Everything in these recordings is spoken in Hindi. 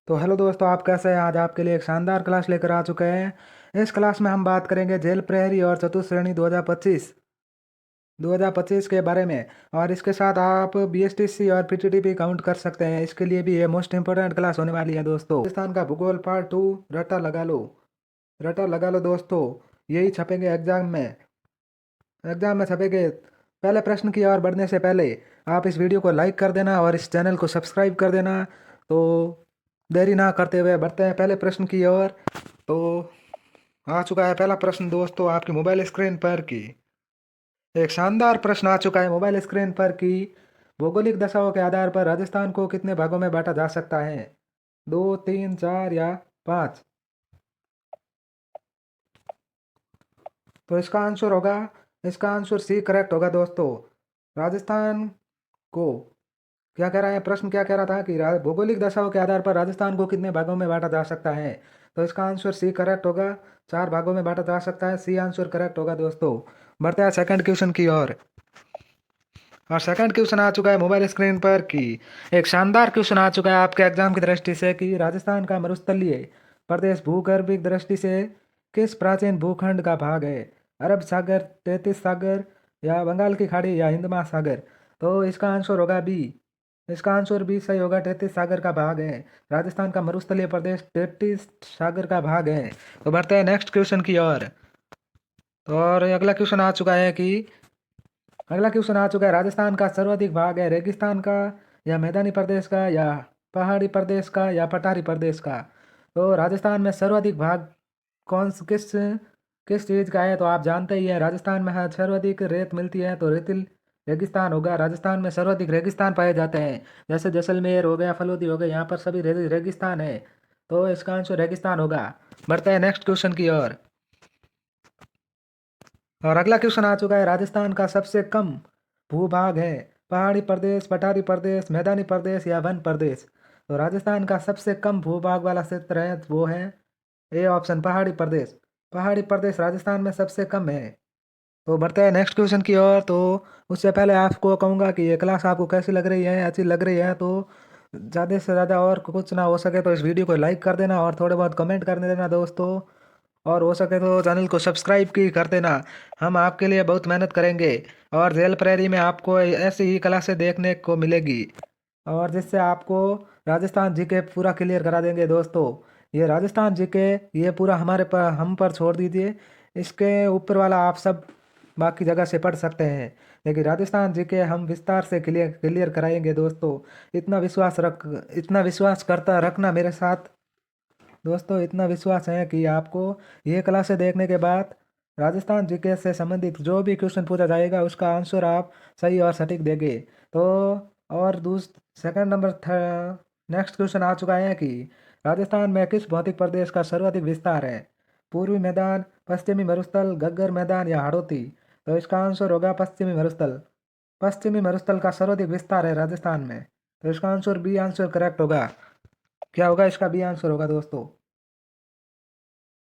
तो हेलो दोस्तों, आप कैसे हैं? आज आपके लिए एक शानदार क्लास लेकर आ चुके हैं। इस क्लास में हम बात करेंगे जेल प्रहरी और चतुश्रेणी 2025 के बारे में। और इसके साथ आप बीएसटीसी और पीटीटीपी काउंट कर सकते हैं। इसके लिए भी ये मोस्ट इंपोर्टेंट क्लास होने वाली है दोस्तों। राजस्थान का भूगोल पार्ट 2, रट्टा लगा लो। रट्टा लगा लो दोस्तों, यही छपेंगे एग्जाम में छपेंगे। पहले प्रश्न की ओर बढ़ने से पहले आप इस वीडियो को लाइक कर देना और इस चैनल को सब्सक्राइब कर देना। तो देरी ना करते हुए बढ़ते हैं पहले प्रश्न की ओर। तो आ चुका है पहला प्रश्न दोस्तों आपकी मोबाइल स्क्रीन पर की। एक शानदार प्रश्न आ चुका है मोबाइल स्क्रीन पर कि भौगोलिक दशाओं के आधार पर राजस्थान को कितने भागों में बांटा जा सकता है? 2, 3, 4 या 5? तो इसका आंसर सी करेक्ट होगा दोस्तों। राजस्थान को क्या कह रहा है प्रश्न, क्या कह रहा था कि भौगोलिक दशाओं के आधार पर राजस्थान को कितने भागों में बांटा जा सकता है? तो इसका आंसर सी करेक्ट होगा। 4 भागों में बांटा जा सकता है, सी आंसर करेक्ट होगा दोस्तों। बढ़ते हैं सेकंड क्वेश्चन की ओर। और सेकंड क्वेश्चन आ चुका है मोबाइल स्क्रीन पर कि एक शानदार क्वेश्चन आ चुका है आपके एग्जाम की दृष्टि से कि राजस्थान का मरुस्थलीय प्रदेश भूगर्भिक दृष्टि से किस प्राचीन भूखंड का भाग है? अरब सागर, तैतीस सागर या बंगाल की खाड़ी या हिंद महासागर? तो इसका आंसर होगा बी। इसका आंसर बी सही होगा, तैतीस सागर का भाग है। राजस्थान का मरुस्थलीय प्रदेश तैतीस सागर का भाग है। तो बढ़ते हैं नेक्स्ट क्वेश्चन की ओर। और अगला क्वेश्चन आ चुका है राजस्थान का सर्वाधिक भाग है रेगिस्तान का या मैदानी प्रदेश का या पहाड़ी प्रदेश का या पठारी प्रदेश का? तो राजस्थान में सर्वाधिक भाग कौन किस किस चीज़ का है? तो आप जानते ही हैं राजस्थान में सर्वाधिक रेत मिलती है, तो रेतिल रेगिस्तान होगा। राजस्थान में सर्वाधिक रेगिस्तान पाए जाते हैं, जैसे जैसलमेर हो गया, फलोदी हो गया, यहाँ पर सभी रेगिस्तान है। तो इसका आंसर रेगिस्तान होगा। बढ़ते हैं नेक्स्ट क्वेश्चन की ओर। और अगला क्वेश्चन आ चुका है राजस्थान का सबसे कम भूभाग है पहाड़ी प्रदेश, पठारी प्रदेश, मैदानी प्रदेश या वन प्रदेश? तो राजस्थान का सबसे कम भूभाग वाला क्षेत्र है वो है ए ऑप्शन, पहाड़ी प्रदेश। पहाड़ी प्रदेश राजस्थान में सबसे कम है। तो बढ़ते हैं नेक्स्ट क्वेश्चन की ओर। तो उससे पहले आपको कहूँगा कि ये क्लास आपको कैसी लग रही है, अच्छी लग रही है तो ज़्यादा से ज़्यादा और कुछ ना हो सके तो इस वीडियो को लाइक कर देना और थोड़े बहुत कमेंट कर देना दोस्तों। और हो सके तो चैनल को सब्सक्राइब की कर देना। हम आपके लिए बहुत मेहनत करेंगे और जेल प्रेरी में आपको ऐसी ही क्लासें देखने को मिलेगी और जिससे आपको राजस्थान जीके पूरा क्लियर करा देंगे दोस्तों। ये राजस्थान जीके ये पूरा हमारे पर हम पर छोड़ दीजिए, इसके ऊपर वाला आप सब बाकी जगह से पढ़ सकते हैं, लेकिन राजस्थान जीके हम विस्तार से क्लियर क्लियर कराएंगे दोस्तों। इतना विश्वास करता रखना मेरे साथ दोस्तों। इतना विश्वास है कि आपको ये क्लासें देखने के बाद राजस्थान जीके से संबंधित जो भी क्वेश्चन पूछा जाएगा उसका आंसर आप सही और सटीक देंगे। तो और दूस सेकंड नंबर नेक्स्ट क्वेश्चन आ चुका है कि राजस्थान में किस भौतिक प्रदेश का सर्वाधिक विस्तार है? पूर्वी मैदान, पश्चिमी मरुस्थल, गग्गर मैदान या हाड़ौती? तो इसका आंसर होगा पश्चिमी मरुस्थल। पश्चिमी मरुस्थल का सर्वाधिक विस्तार है राजस्थान में। तो इसका आंसर बी आंसर करेक्ट होगा। क्या होगा इसका? बी आंसर होगा दोस्तों,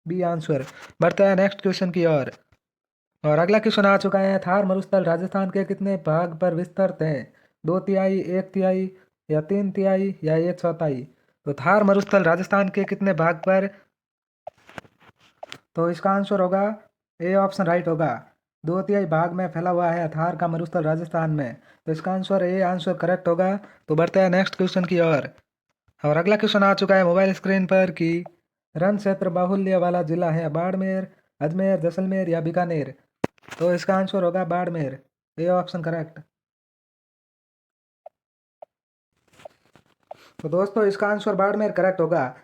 बी आंसर। बढ़ते हैं नेक्स्ट क्वेश्चन की ओर। और अगला क्वेश्चन आ चुका है थार मरुस्थल राजस्थान के कितने भाग पर विस्तृत है? 2 तिहाई, 1 तिहाई या 3 तिहाई या 1/4? तो थार मरुस्थल राजस्थान के कितने भाग पर? तो इसका आंसर होगा ए ऑप्शन राइट होगा। 2 तिहाई भाग में फैला हुआ है थार का मरुस्थल राजस्थान में। तो इसका आंसर ए आंसर करेक्ट होगा। तो बढ़ते हैं नेक्स्ट क्वेश्चन की ओर। और अगला क्वेश्चन आ चुका है मोबाइल स्क्रीन पर कि रण क्षेत्र बाहुल्य वाला जिला है बाड़मेर, अजमेर, जैसलमेर या बीकानेर? तो इसका आंसर होगा बाड़मेर। A option correct. तो दोस्तों इसका आंसर बाड़मेर करेक्ट होगा।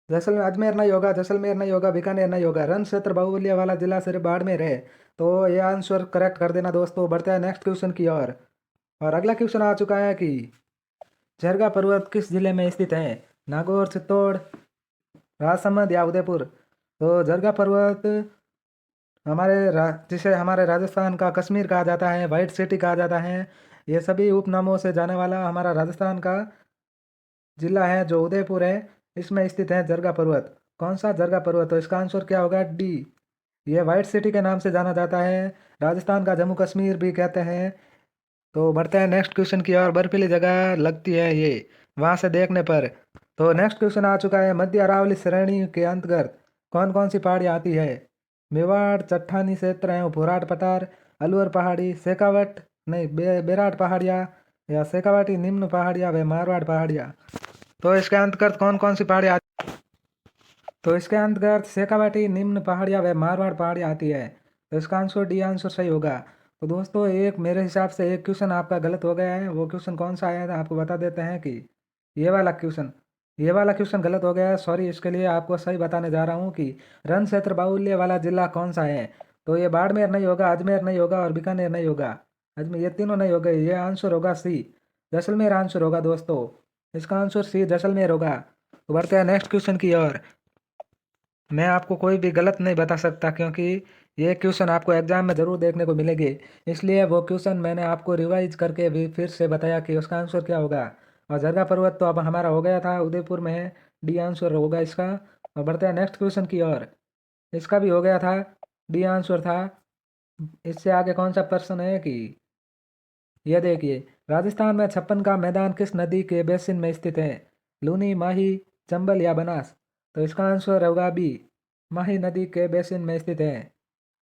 जैसलमेर अजमेर नहीं होगा, जैसलमेर नहीं होगा, बीकानेर नहीं होगा। रण क्षेत्र बाहुल्य वाला जिला सिर्फ बाड़मेर है। तो ये आंसर करेक्ट कर देना दोस्तों। बढ़ते हैं नेक्स्ट क्वेश्चन की ओर। और अगला क्वेश्चन आ चुका है कि झरगा पर्वत किस जिले में स्थित है? नागौर, चित्तौड़, राजसमंद या उदयपुर? तो झरगा पर्वत जिसे हमारे राजस्थान का कश्मीर कहा जाता है, वाइट सिटी कहा जाता है, ये सभी उपनामों से जाने वाला हमारा राजस्थान का जिला है जो उदयपुर है, इसमें स्थित है झरगा पर्वत। कौन सा झरगा पर्वत? तो इसका आंसर क्या होगा? डी। ये वाइट सिटी के नाम से जाना जाता है, राजस्थान का जम्मू कश्मीर भी कहते हैं। तो बढ़ते हैं नेक्स्ट क्वेश्चन की ओर। बर्फीली जगह लगती है ये वहाँ से देखने पर। तो नेक्स्ट क्वेश्चन आ चुका है, मध्य अरावली श्रेणी के अंतर्गत कौन कौन सी पहाड़ी आती है? मेवाड़, चट्टानी क्षेत्र है, भोराट पठार, अलवर पहाड़ी, शेखावट नहीं बेराट पहाड़िया या शेखावाटी निम्न पहाड़िया व मारवाड़ पहाड़िया। तो इसके अंतर्गत कौन कौन सी पहाड़ी आती? तो इसके अंतर्गत शेखावाटी निम्न पहाड़िया व मारवाड़ पहाड़िया आती है। तो इसका आंसर डी आंसर सही होगा। तो दोस्तों एक मेरे हिसाब से एक क्वेश्चन आपका गलत हो गया है। वो क्वेश्चन कौन सा आया था आपको बता देते हैं कि ये वाला क्वेश्चन गलत हो गया है। सॉरी, इसके लिए आपको सही बताने जा रहा हूँ कि रण क्षेत्र बाहुल्य वाला जिला कौन सा है। तो ये बाड़मेर नहीं होगा, अजमेर नहीं होगा और बीकानेर नहीं होगा। अजमेर, ये तीनों नहीं होगा। ये आंसर होगा सी, जैसलमेर आंसर होगा दोस्तों। इसका आंसर सी जैसलमेर होगा। तो बढ़ते हैं नेक्स्ट क्वेश्चन की ओर। मैं आपको कोई भी गलत नहीं बता सकता क्योंकि ये क्वेश्चन आपको एग्जाम में ज़रूर देखने को मिलेंगे। इसलिए वो क्वेश्चन मैंने आपको रिवाइज करके भी फिर से बताया कि उसका आंसर क्या होगा। और जरगा पर्वत तो अब हमारा हो गया था, उदयपुर में है, डी आंसर होगा इसका। और बढ़ते हैं नेक्स्ट क्वेश्चन की ओर। इसका भी हो गया था, डी आंसर था। इससे आगे कौन सा प्रश्न है कि ये देखिए, राजस्थान में छप्पन का मैदान किस नदी के बेसिन में स्थित है? लूनी, माही, चंबल या बनास? तो इसका आंसर होगा बी, माही नदी के बेसिन में स्थित है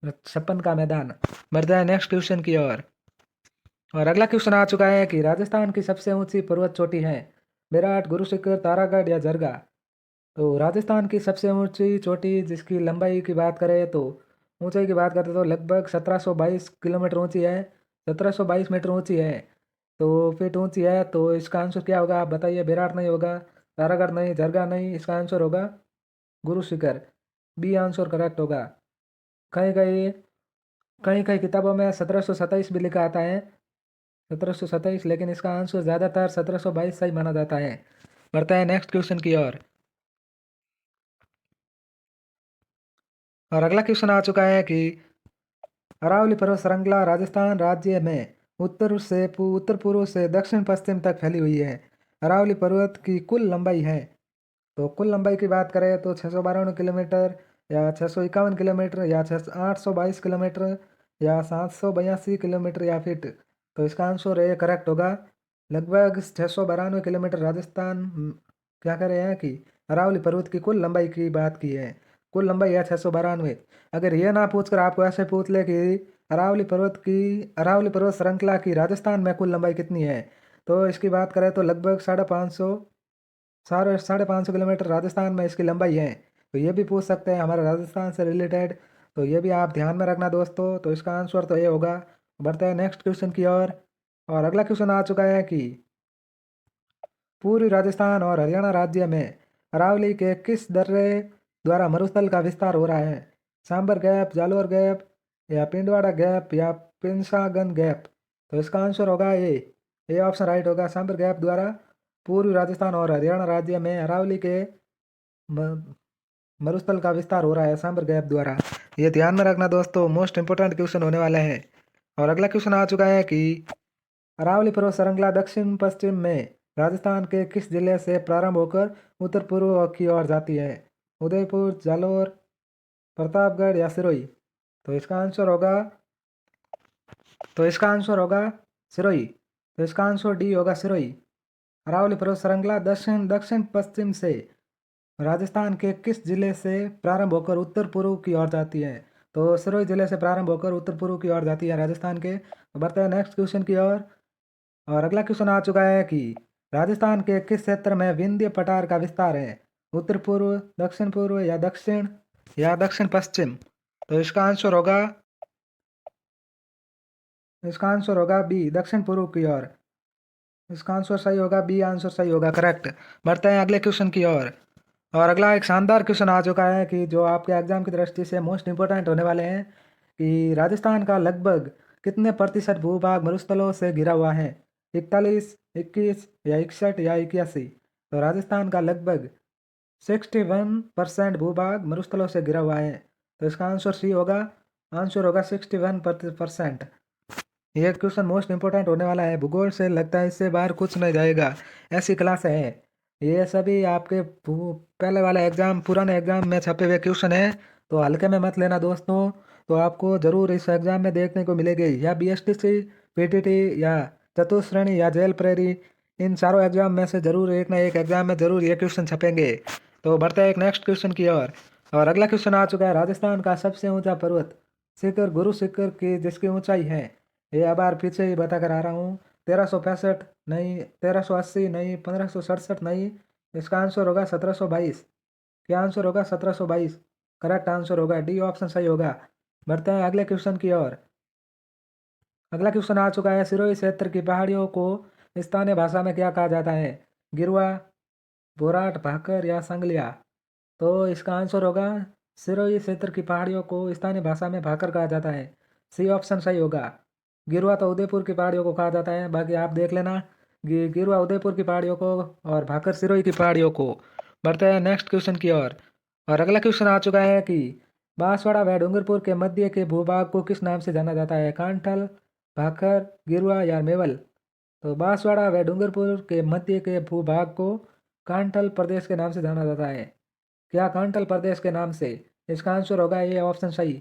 छप्पन का मैदान। बढ़ते हैं नेक्स्ट क्वेश्चन की ओर। और अगला क्वेश्चन आ चुका है कि राजस्थान की सबसे ऊंची पर्वत चोटी है? विराट, गुरु शिखर, तारागढ़ या जरगा? तो राजस्थान की सबसे ऊंची चोटी जिसकी लंबाई की बात करें तो ऊंचाई की बात करते तो लगभग 1722 किलोमीटर ऊंची है, 1722 मीटर ऊंची है। तो फीट ऊंची है। तो इसका आंसर क्या होगा आप बताइए? विराट नहीं होगा, तारागढ़ नहीं, जरगा नहीं, इसका आंसर होगा Guru Shikhar, B answer correct होगा। कहीं कहीं कहीं कहीं किताबों में 1727 भी लिखा आता है, 1727, लेकिन इसका आंसर ज़्यादातर 1722 सही माना जाता है। बढ़ता है नेक्स्ट क्वेश्चन की ओर। और अगला क्वेश्चन आ चुका है कि अरावली पर्वत श्रृंखला राजस्थान राज्य में उत्तर पूर्व से दक्षिण पश्चिम तक फैली हुई है। अरावली पर्वत की कुल लंबाई है। तो कुल लंबाई की बात करें तो 692 किलोमीटर या 651 किलोमीटर या 822 किलोमीटर या 782 किलोमीटर या फिट। तो इसका आंसर ये करेक्ट होगा। लगभग 692 किलोमीटर राजस्थान क्या कर रहे हैं कि अरावली पर्वत की कुल लंबाई की बात की है। कुल लंबाई है 692। अगर ये ना पूछकर आपको ऐसे पूछ ले कि अरावली पर्वत श्रृंखला की राजस्थान में कुल लंबाई कितनी है, तो इसकी बात करें तो लगभग 550 किलोमीटर राजस्थान में इसकी लंबाई है। तो ये भी पूछ सकते हैं हमारे राजस्थान से रिलेटेड। तो ये भी आप ध्यान में रखना दोस्तों। तो इसका आंसर तो ये होगा। बढ़ते हैं नेक्स्ट क्वेश्चन की ओर। और अगला क्वेश्चन आ चुका है कि पूर्वी राजस्थान और हरियाणा राज्य में अरावली के किस दर्रे द्वारा मरुस्थल का विस्तार हो रहा है? सांबर गैप, जालोर गैप या पिंडवाड़ा गैप या पिंसागन गैप? तो इसका आंसर होगा ए ऑप्शन राइट होगा। सांबर गैप द्वारा पूर्वी राजस्थान और हरियाणा राज्य में अरावली के मरुस्थल का विस्तार हो रहा है सांबर गैप द्वारा। ये ध्यान में रखना दोस्तों, मोस्ट इंपोर्टेंट क्वेश्चन होने वाला है। और अगला क्वेश्चन आ चुका है कि अरावली पर्वत श्रृंखला दक्षिण पश्चिम में राजस्थान के किस जिले से प्रारंभ होकर उत्तर पूर्व की ओर जाती है? उदयपुर, जालोर, प्रतापगढ़ या सिरोही? तो इसका आंसर होगा सिरोही। तो इसका आंसर डी होगा, सिरोही। अरावली पर्वत श्रृंखला दक्षिण दक्षिण पश्चिम से राजस्थान के किस जिले से प्रारंभ होकर उत्तर पूर्व की ओर जाती है? तो सिरोही जिले से प्रारंभ होकर उत्तर पूर्व की ओर जाती है राजस्थान के। तो बढ़ते हैं नेक्स्ट क्वेश्चन की ओर। और अगला क्वेश्चन आ चुका है कि राजस्थान के किस क्षेत्र में विंध्य पठार का विस्तार है? उत्तर पूर्व, दक्षिण पूर्व या दक्षिण पश्चिम? तो इसका आंसर होगा बी, दक्षिण पूर्व की ओर। इसका आंसर सही होगा, बी आंसर सही होगा, करेक्ट। बढ़ते हैं अगले क्वेश्चन की ओर। और अगला एक शानदार क्वेश्चन आ चुका है कि जो आपके एग्जाम की दृष्टि से मोस्ट इंपोर्टेंट होने वाले हैं कि राजस्थान का लगभग कितने प्रतिशत भूभाग मरुस्थलों से घिरा हुआ है? 41, 21 या 61 या 81? तो राजस्थान का लगभग 61% भूभाग मरुस्थलों से घिरा हुआ है। तो इसका आंसर सी होगा। आंसर होगा 61%। ये क्वेश्चन मोस्ट इंपोर्टेंट होने वाला है। भूगोल से लगता है इससे बाहर कुछ नहीं जाएगा, ऐसी क्लास है। ये सभी आपके पहले वाले एग्जाम, पुराने एग्जाम में छपे हुए क्वेश्चन है। तो हल्के में मत लेना दोस्तों। तो आपको ज़रूर इस एग्जाम में देखने को मिलेगी या BSTC, PTT या चतुश्रेणी या जेल प्रेरी इन चारों एग्जाम में से जरूर एक ना एक एग्जाम में जरूर ये क्वेश्चन छपेंगे। तो बढ़ते हैं एक नेक्स्ट क्वेश्चन की ओर। और अगला क्वेश्चन आ चुका है, राजस्थान का सबसे ऊंचा पर्वत शिखर गुरु शिखर की जिसकी ऊंचाई है, ये अब बार पीछे ही बता कर आ रहा हूँ। 1365 नहीं, 1380 नहीं, 1567 नहीं, इसका आंसर होगा 1722। क्या आंसर होगा? 1722 करेक्ट आंसर होगा, डी ऑप्शन सही होगा। बढ़ते हैं अगले क्वेश्चन की ओर। अगला क्वेश्चन आ चुका है, सिरोही क्षेत्र की पहाड़ियों को स्थानीय भाषा में क्या कहा जाता है? गिरवा, बोराट, भाकर या संगलिया? तो इसका आंसर होगा, सिरोही क्षेत्र की पहाड़ियों को स्थानीय भाषा में भाकर कहा जाता है। सी ऑप्शन सही होगा। गिरवा तो उदयपुर की पहाड़ियों को कहा जाता है, बाकी आप देख लेना। गिरवा उदयपुर की पहाड़ियों को और भाकर सिरोही की पहाड़ियों को। बढ़ते हैं नेक्स्ट क्वेश्चन की ओर। और अगला क्वेश्चन आ चुका है कि बांसवाड़ा व डूंगरपुर के मध्य के भूभाग को किस नाम से जाना जाता है? कांठल, भाकर, गिरवा या मेवल? तो बांसवाड़ा व डूंगरपुर के मध्य के भूभाग को कांठल प्रदेश के नाम से जाना जाता है। क्या कांठल प्रदेश के नाम से? इसका आंसर होगा ये ऑप्शन सही।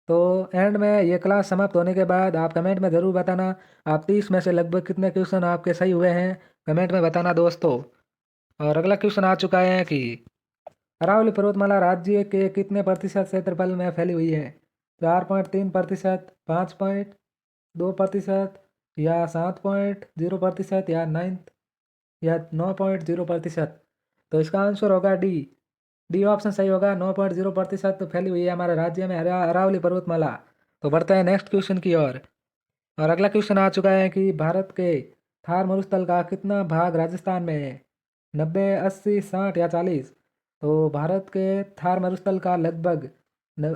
तो एंड में ये क्लास समाप्त होने के बाद आप कमेंट में ज़रूर बताना आप 30 में से लगभग कितने क्वेश्चन आपके सही हुए हैं, कमेंट में बताना दोस्तों। और अगला क्वेश्चन आ चुका है कि अरावली पर्वतमाला राज्य के कितने प्रतिशत क्षेत्रफल में फैली हुई है? 4.3%, 5.2% या 7.0% या 9.0%? तो इसका आंसर होगा डी। डी ऑप्शन सही होगा, 9.0% तो फैली हुई है हमारे राज्य में अरावली पर्वतमाला। तो बढ़ते हैं नेक्स्ट क्वेश्चन की ओर। और अगला क्वेश्चन आ चुका है कि भारत के थार मरुस्थल का कितना भाग राजस्थान में है? 90, 80, 60 या 40? तो भारत के थार मरुस्थल का लगभग न,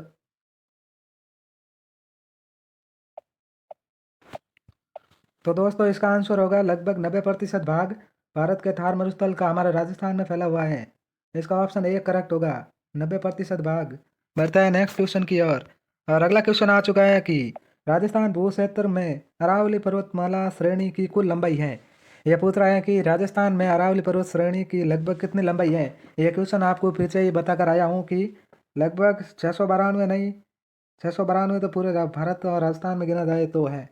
तो दोस्तों इसका आंसर होगा लगभग 90% भाग भारत के थार मरुस्थल का हमारे राजस्थान में फैला हुआ है। इसका ऑप्शन ए करेक्ट होगा, 90% भाग। बढ़ता है नेक्स्ट क्वेश्चन की ओर। और अगला क्वेश्चन आ चुका है कि राजस्थान भू क्षेत्र में अरावली पर्वतमाला श्रेणी की कुल लंबाई है। यह पूछ रहा है कि राजस्थान में अरावली पर्वत श्रेणी की लगभग कितनी लंबाई है। यह क्वेश्चन आपको पीछे ही बताकर आया हूँ कि लगभग 692 नहीं, 692 तो पूरे भारत और राजस्थान में गिना जाए तो है।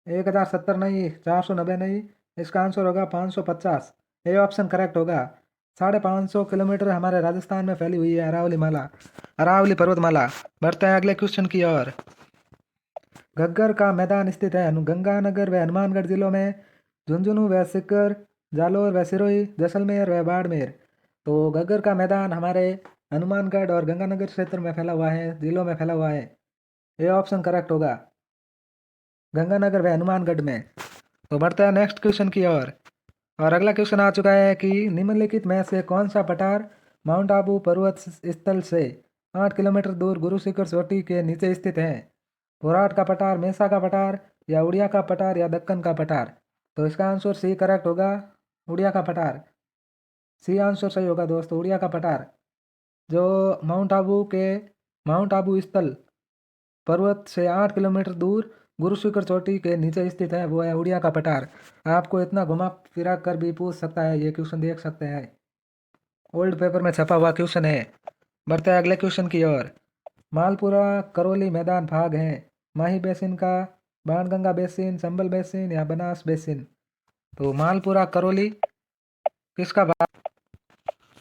1070 नहीं, 490 नहीं, इसका आंसर होगा 550। ये ऑप्शन करेक्ट होगा। 550 किलोमीटर हमारे राजस्थान में फैली हुई है अरावली माला, अरावली पर्वतमाला। बढ़ते हैं अगले क्वेश्चन की ओर। घग्गर का मैदान स्थित है गंगानगर व हनुमानगढ़ जिलों में, झुंझुनू व सीकर, जालोर व सिरोही, जैसलमेर व बाड़मेर? तो घग्गर का मैदान हमारे हनुमानगढ़ और गंगानगर क्षेत्र में फैला हुआ है, जिलों में फैला हुआ है। ये ऑप्शन करेक्ट होगा, गंगानगर व हनुमानगढ़ में। तो बढ़ते हैं नेक्स्ट क्वेश्चन की ओर। और अगला क्वेश्चन आ चुका है कि निम्नलिखित में से कौन सा पठार माउंट आबू पर्वत स्थल से 8 किलोमीटर दूर गुरु शिखर चोटी के नीचे स्थित है? घोराट का पठार, मेसा का पठार या उड़िया का पठार या दक्कन का पठार? तो इसका आंसर सी करेक्ट होगा, उड़िया का पठार। सी आंसर सही होगा दोस्तों, उड़िया का पठार। जो माउंट आबू स्थल पर्वत से 8 किलोमीटर दूर गुरु शिखर चोटी के नीचे स्थित है, वो है उड़िया का पठार। आपको इतना घुमा फिरा कर भी पूछ सकता है, ये क्वेश्चन देख सकते हैं, ओल्ड पेपर में छपा हुआ क्वेश्चन है। बढ़ते हैं अगले क्वेश्चन की ओर। मालपुरा करौली मैदान भाग है माही बेसिन का, बाणगंगा बेसिन, चंबल बेसिन या बनास बेसिन? तो मालपुरा करौली किसका भाग?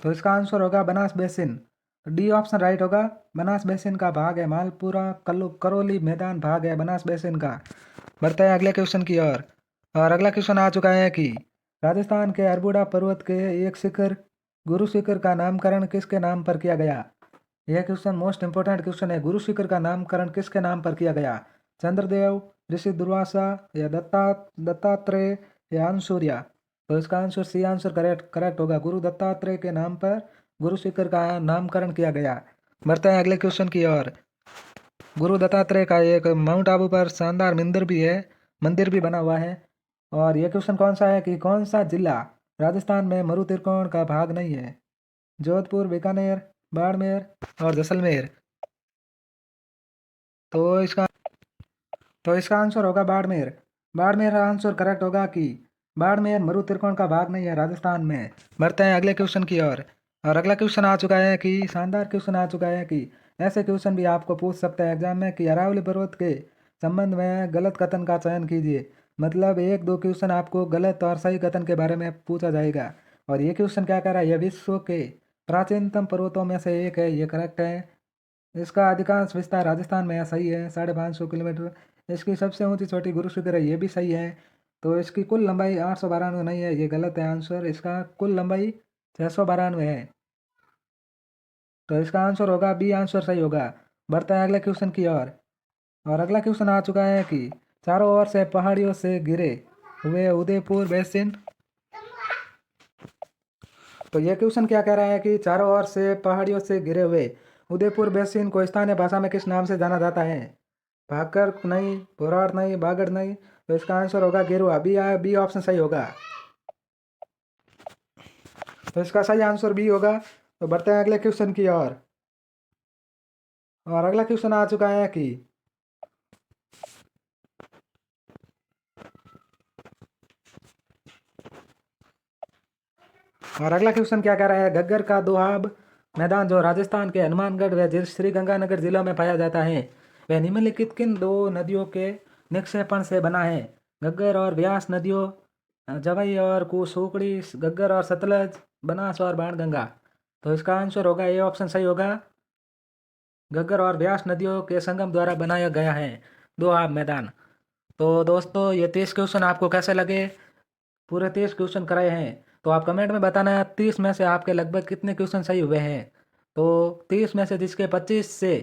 तो इसका आंसर होगा Banas basin. D option right होगा, बनास बेसिन का भाग है मालपुरा करौली मैदान भाग है बनास बेसिन का। बढ़ते हैं अगले क्वेश्चन की ओर। और अगला क्वेश्चन आ चुका है कि राजस्थान के अरबुड़ा पर्वत के एक शिखर गुरु शिखर का नामकरण किसके नाम पर किया गया? यह क्वेश्चन मोस्ट इंपोर्टेंट क्वेश्चन है। गुरु शिखर का नामकरण किसके नाम पर किया गया? चंद्रदेव, ऋषि दुर्वासा या दत्तात्रेय या अंशुर्या? तो इसका आंसर सी आंसर करेक्ट होगा, गुरु दत्तात्रेय के नाम पर गुरु शिखर का नामकरण किया गया। बढ़ते हैं अगले क्वेश्चन की ओर। गुरु दत्तात्रेय का एक माउंट आबू पर शानदार मंदिर भी बना हुआ है। और यह क्वेश्चन कौन सा है कि कौन सा जिला राजस्थान में मरु त्रिकोण का भाग नहीं है? जोधपुर, बीकानेर, बाड़मेर और जैसलमेर? तो इसका तो इसका आंसर होगा बाड़मेर। बाड़मेर आंसर करेक्ट होगा कि बाड़मेर मरु त्रिकोण का भाग नहीं है राजस्थान में। बढ़ते हैं अगले क्वेश्चन की ओर। और अगला क्वेश्चन आ चुका है कि शानदार क्वेश्चन आ चुका है कि ऐसे क्वेश्चन भी आपको पूछ सकता है एग्जाम में कि अरावली पर्वत के संबंध में गलत कथन का चयन कीजिए। मतलब एक दो क्वेश्चन आपको गलत और सही कथन के बारे में पूछा जाएगा। और ये क्वेश्चन क्या कर रहा है, यह विश्व के प्राचीनतम पर्वतों में से एक है, ये करेक्ट है। इसका अधिकांश विस्तार राजस्थान में है, सही है, 550 किलोमीटर। इसकी सबसे ऊंची चोटी गुरु शिखर है, ये भी सही है। तो इसकी कुल लंबाई 892 नहीं है, ये गलत है आंसर। इसका कुल लंबाई 692 है। तो इसका आंसर होगा बी, आंसर सही होगा। बढ़ता है अगले क्वेश्चन की ओर। और अगला क्वेश्चन आ चुका है कि चारों ओर से पहाड़ियों से घिरे हुए उदयपुर बेसिन। तो ये क्वेश्चन क्या कह रहा है कि चारों ओर से पहाड़ियों से घिरे हुए उदयपुर बेसिन को स्थानीय भाषा में किस नाम से जाना जाता है? भाकर नहीं, भोराड़ नहीं, बागड़ नहीं। तो इसका आंसर होगा गेरुआ, बी ऑप्शन सही होगा। तो इसका सही आंसर बी होगा। तो बढ़ते हैं अगले क्वेश्चन की ओर। और अगला क्वेश्चन आ चुका है कि और अगला क्वेश्चन क्या कह रहा है, घग्गर का दोआब मैदान जो राजस्थान के हनुमानगढ़ व श्री गंगानगर जिलों में पाया जाता है, वह निम्नलिखित किन दो नदियों के निक्षेपण से बना है? घग्गर और ब्यास नदियों, जवई और कुसुकड़ी, घग्गर और सतलज, बनास और बाणगंगा। तो इसका आंसर होगा ए ऑप्शन सही होगा। घग्गर और ब्यास नदियों के संगम द्वारा बनाया गया है दोआब मैदान। तो दोस्तों ये 30 क्वेश्चन आपको कैसे लगे? पूरे 30 क्वेश्चन कराए हैं। तो आप कमेंट में बताना है 30 में से आपके लगभग कितने क्वेश्चन सही हुए हैं। तो 30 में से जिसके 25 से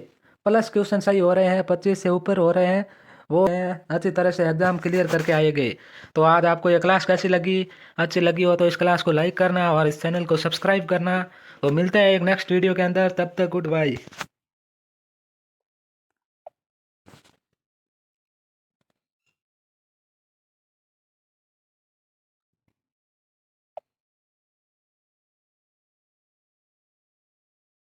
प्लस क्वेश्चन सही हो रहे हैं, 25 से ऊपर हो रहे हैं, वो अच्छी तरह से एग्जाम क्लियर करके आएंगे। तो आज आपको ये क्लास कैसी लगी? अच्छी लगी हो तो इस क्लास को लाइक करना और इस चैनल को सब्सक्राइब करना। तो मिलते हैं एक नेक्स्ट वीडियो के अंदर, तब तक गुड बाय।